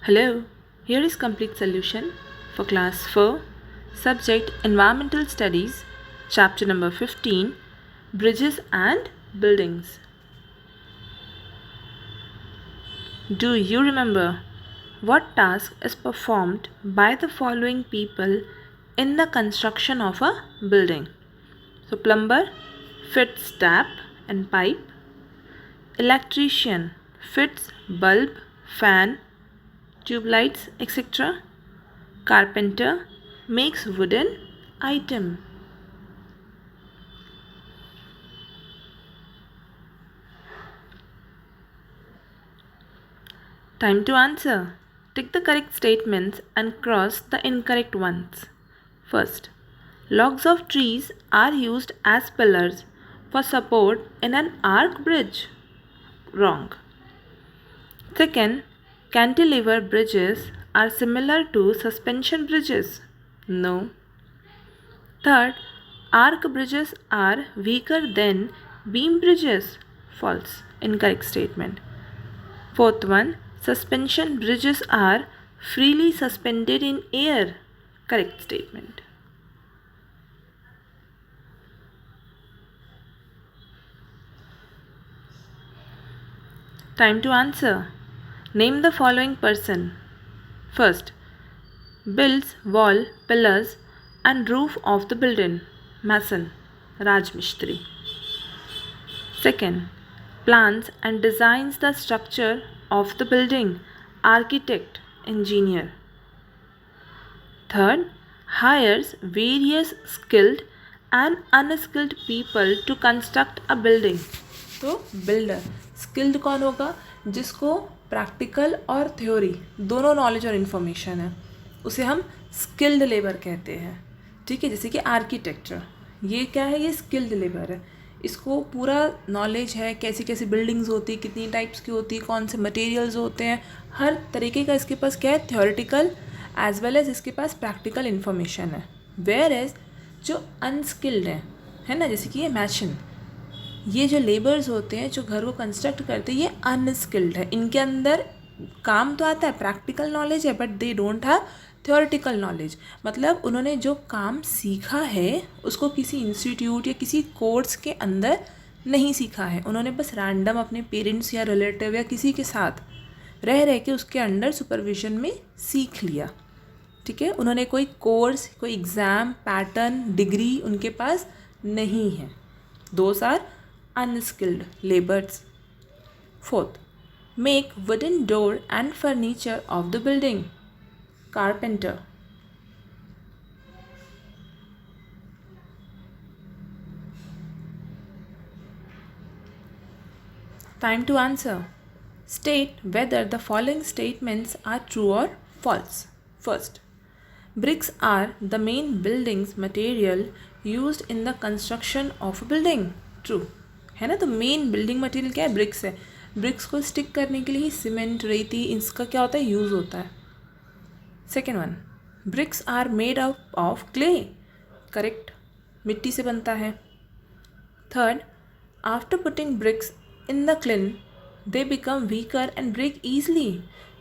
Hello, here is complete solution for class 4, subject Environmental Studies, chapter number 15, Bridges and Buildings. Do you remember what task is performed by the following people in the construction of a building? So, plumber fits tap and pipe, electrician fits bulb, fan, tube lights, etc. Carpenter makes wooden item. Time to answer. Tick the correct statements and cross the incorrect ones. First, logs of trees are used as pillars for support in an arch bridge. Wrong. Second, cantilever bridges are similar to suspension bridges. No. Third, arch bridges are weaker than beam bridges. False. Incorrect statement. Fourth one, suspension bridges are freely suspended in air. Correct statement. Time to answer. Name the following person. First, builds wall, pillars and roof of the building. Mason, Raj Mistri. Second, plans and designs the structure of the building. Architect, engineer. Third, hires various skilled and unskilled people to construct a building. तो builder skilled कौन होगा? जिसको practical और theory दोनों knowledge और information है, उसे हम स्किल्ड लेबर कहते हैं. ठीक है, जैसे कि आर्किटेक्चर, ये क्या है? ये स्किल्ड लेबर है. इसको पूरा नॉलेज है कैसी कैसी बिल्डिंग्स होती है, कितनी टाइप्स की होती है, कौन से मटेरियल्स होते हैं, हर तरीके का इसके पास क्या है? थ्योरेटिकल एज वेल एज इसके पास प्रैक्टिकल इन्फॉर्मेशन है. वेयर एज जो अनस्किल्ड है ना, जैसे कि ये मैशन, ये जो लेबर्स होते हैं जो घर को कंस्ट्रक्ट करते हैं, ये अनस्किल्ड है. इनके अंदर काम तो आता है, प्रैक्टिकल नॉलेज है, but they don't have theoretical knowledge. मतलब उन्होंने जो काम सीखा है उसको किसी इंस्टीट्यूट या किसी कोर्स के अंदर नहीं सीखा है. उन्होंने बस रैंडम अपने पेरेंट्स या रिलेटिव या किसी के साथ रह के उसके अंडर सुपरविजन में सीख लिया. ठीक है, उन्होंने कोई कोर्स, कोई एग्ज़ाम, पैटर्न, डिग्री उनके पास नहीं है. Those are unskilled laborers. Fourth, make wooden door and furniture of the building. Carpenter. Time to answer. State whether the following statements are true or false. First, bricks are the main building's material used in the construction of a building. True. है ना, तो main building material क्या है? BRICS है. BRICS को stick करने के लिए सीमेंट, रेती, इसका क्या होता है? यूज़ होता है. Second one, bricks are made up of clay. Correct, मिट्टी से बनता है. Third, after putting bricks in the kiln they become weaker and break easily.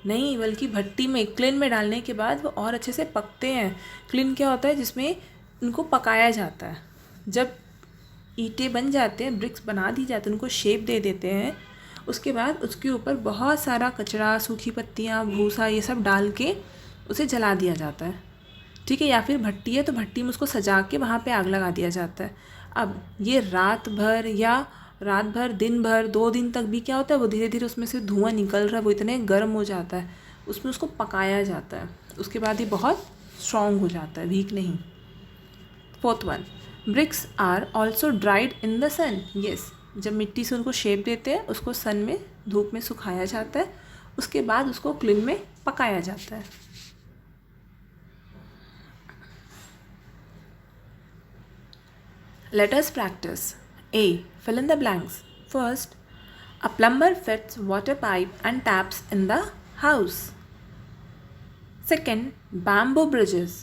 नहीं, बल्कि भट्टी में, क्लिन में डालने के बाद वो और अच्छे से पकते हैं. क्लिन क्या होता है? जिसमें उनको पकाया जाता है. जब ईंटें बन जाते हैं, ब्रिक्स बना दी जाती हैं, उनको शेप दे देते हैं, उसके बाद उसके ऊपर बहुत सारा कचरा, सूखी पत्तियाँ, भूसा, ये सब डाल के उसे जला दिया जाता है. ठीक है, या फिर भट्टी है तो भट्टी में उसको सजा के वहाँ पे आग लगा दिया जाता है. अब ये रात भर दिन भर 2 दिन तक भी क्या होता है? वो धीरे धीरे उसमें से धुआं निकल रहा है, वो इतने गर्म हो जाता है, उसमें उसको पकाया जाता है. उसके बाद ये बहुत स्ट्रॉन्ग हो जाता है, वीक नहीं. Fourth one, bricks are also dried in the sun. Yes, जब मिट्टी से उनको शेप देते हैं, उसको सन में, धूप में सुखाया जाता है, उसके बाद उसको क्लिन में पकाया जाता है. Let us practice. A. Fill in the blanks. First, a plumber fits water pipe and taps in the house. Second, bamboo bridges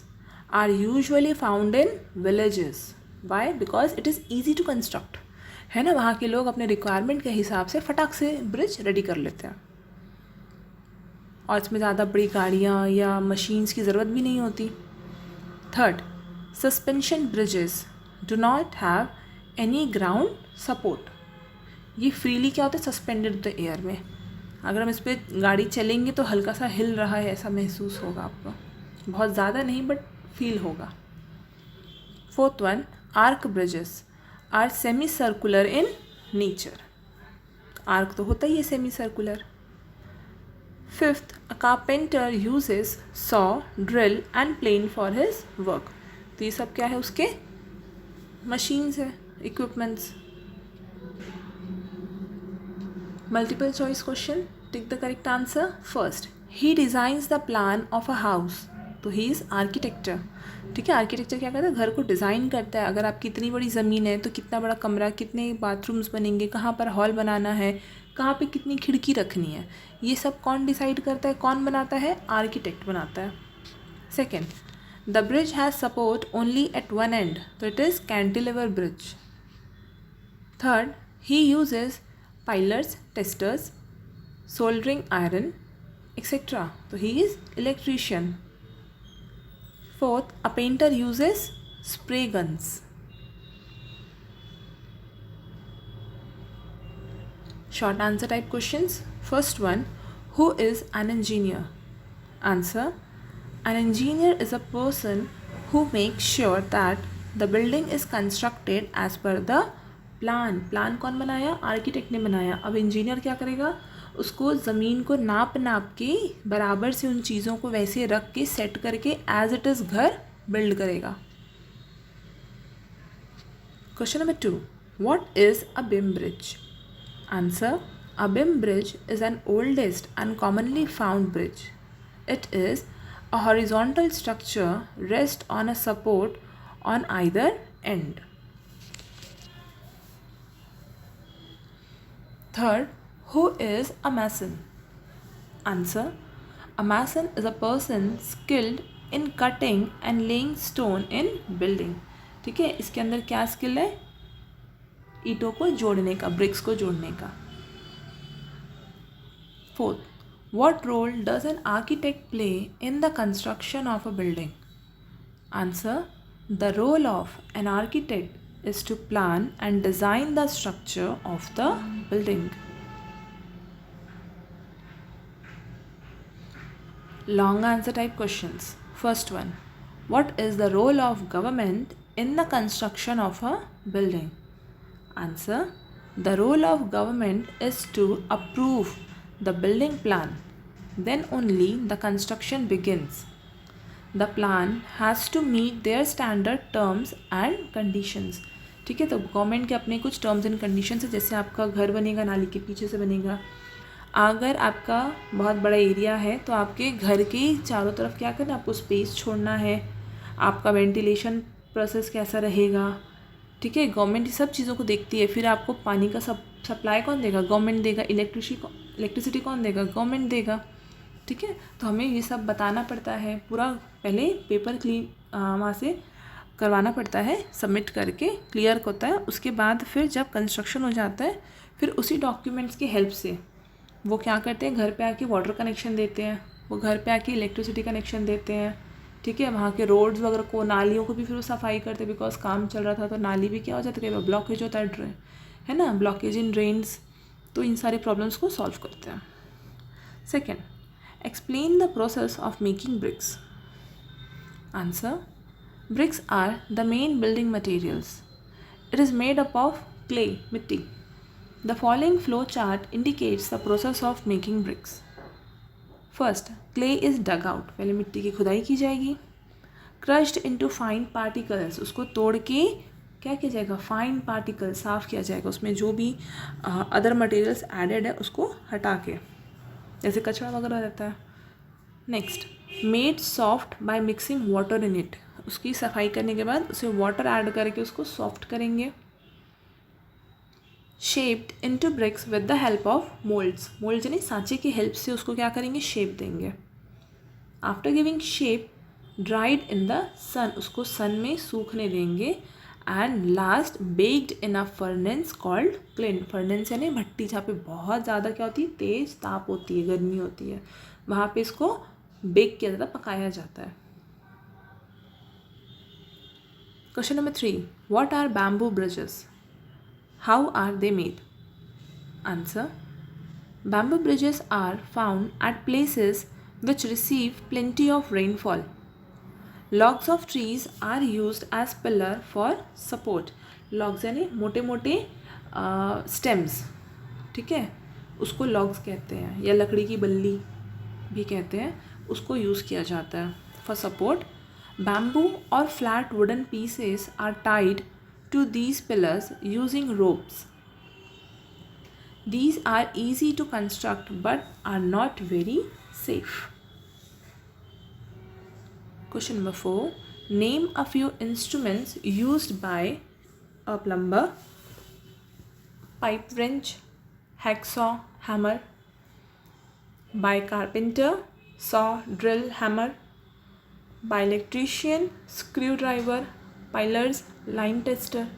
are usually found in villages. Why? Because it is easy to construct. है ना, वहाँ के लोग अपने requirement के हिसाब से फटाक से ब्रिज रेडी कर लेते हैं. और इसमें ज़्यादा बड़ी गाड़ियाँ या मशीन्स की ज़रूरत भी नहीं होती। Third, suspension bridges do not have any ground support. ये फ्रीली क्या होता है, सस्पेंडेड द एयर में, अगर हम इस पर गाड़ी चलेंगे तो हल्का सा हिल रहा है ऐसा महसूस होगा आपको, बहुत ज़्यादा नहीं बट फील होगा। Fourth one, arch bridges are semi circular in nature. Arch तो होता ही है semi circular. Fifth, a carpenter uses saw, drill and plane for his work. तो ये सब क्या है, उसके मशीन्स है, equipments. Multiple choice question, tick the correct answer. First, he designs the plan of a house, तो ही इज़ आर्किटेक्चर। ठीक है, आर्किटेक्चर क्या करता है, घर को डिज़ाइन करता है। अगर आपकी इतनी बड़ी ज़मीन है तो कितना बड़ा कमरा, कितने बाथरूम्स बनेंगे, कहाँ पर हॉल बनाना है, कहाँ पे कितनी खिड़की रखनी है, ये सब कौन डिसाइड करता है, कौन बनाता है, आर्किटेक्ट बनाता है। Second, the bridge has support only at one end, तो it is cantilever bridge. Third, he uses pliers, testers, soldering iron etcetera, तो he is electrician. Fourth, a painter uses spray guns. Short answer type questions. First one, who is an engineer? Answer, an engineer is a person who makes sure that the building is constructed as per the plan. Plan कौन बनाया, architect ने बनाया। अब engineer क्या करेगा, उसको ज़मीन को नाप के बराबर से उन चीज़ों को वैसे रख के सेट करके एज इट इज़ घर बिल्ड करेगा। Question number 2, what is a beam bridge? Answer, a beam bridge is an oldest and commonly found bridge. It is a horizontal structure rest on a support on either and. Third, who is a mason? Answer, a mason is a person skilled in cutting and laying stone in building. ठीक है, इसके अंदर क्या skill है, ईंटों को जोड़ने का, ब्रिक्स को जोड़ने का. Fourth, what role does an architect play in the construction of a building? Answer, the role of an architect is to plan and design the structure of the building. Long answer type questions. First one, what is the role of government in the construction of a building? Answer, the role of government is to approve the building plan. Then only the construction begins. The plan has to meet their standard terms and conditions. ठीक है, तो government के अपने कुछ terms and conditions है, जैसे आपका घर बनेगा नाली के पीछे से बनेगा. अगर आपका बहुत बड़ा एरिया है तो आपके घर के चारों तरफ क्या करना, आपको स्पेस छोड़ना है. आपका वेंटिलेशन प्रोसेस कैसा रहेगा, ठीक है, गवर्नमेंट ये सब चीज़ों को देखती है. फिर आपको पानी का सप्लाई कौन देगा, गवर्नमेंट देगा. इलेक्ट्रिसिटी कौन देगा, गवर्नमेंट देगा. ठीक है, तो हमें ये सब बताना पड़ता है, पूरा पहले पेपर क्लीन वहाँ से करवाना पड़ता है, सबमिट करके क्लियर होता है. उसके बाद फिर जब कंस्ट्रक्शन हो जाता है फिर उसी डॉक्यूमेंट्स की हेल्प से वो क्या करते हैं, घर पे आके वाटर कनेक्शन देते हैं, वो घर पे आके इलेक्ट्रिसिटी कनेक्शन देते हैं. ठीक है, वहाँ के रोड्स वगैरह को, नालियों को भी फिर वो सफाई करते हैं, बिकॉज काम चल रहा था तो नाली भी क्या हो जाता है, कई बार ब्लॉकेज होता है ना, ब्लॉकेज इन ड्रेन्स. तो इन सारे प्रॉब्लम्स को सॉल्व करते हैं. Second, explain the process of making bricks. Answer, bricks are the main building materials. It is made up of clay, mitti. The following flow chart indicates the process of making bricks. First, clay is dug out. पहले मिट्टी की खुदाई की जाएगी. Crushed into fine particles. उसको तोड़ के क्या किया जाएगा, फाइन पार्टिकल साफ़ किया जाएगा. उसमें जो भी अदर मटेरियल्स एडेड है उसको हटा के, जैसे कचरा वगैरह रहता है. Next, made soft by mixing water in it. उसकी सफाई करने के बाद उसे वाटर ऐड करके उसको सॉफ्ट करेंगे. Shaped into bricks with the help of moulds. Moulds यानी सांचे की हेल्प से उसको क्या करेंगे, शेप देंगे. After giving shape, dried in the sun. उसको सन में सूखने देंगे. And last, baked in a furnace called kiln. Furnace यानी भट्टी, जहाँ पे बहुत ज़्यादा क्या होती है, तेज़ ताप होती है, गर्मी होती है, वहाँ पे इसको बेक किया जाता है, पकाया जाता है। Question number 3, what are bamboo bridges? How are they made? Answer, bamboo bridges are found at places which receive plenty of rainfall. Logs of trees are used as pillar for support. Logs यानी मोटे मोटे stems, ठीक है, उसको logs कहते हैं, या लकड़ी की बल्ली भी कहते हैं, उसको यूज़ किया जाता है फॉर सपोर्ट। बैम्बू और flat wooden pieces are tied to these pillars using ropes. These are easy to construct but are not very safe. Question number 4. Name a few instruments used by a plumber. Pipe wrench, hacksaw, hammer. By carpenter, saw, drill, hammer. By electrician, screwdriver, pilers, line tester.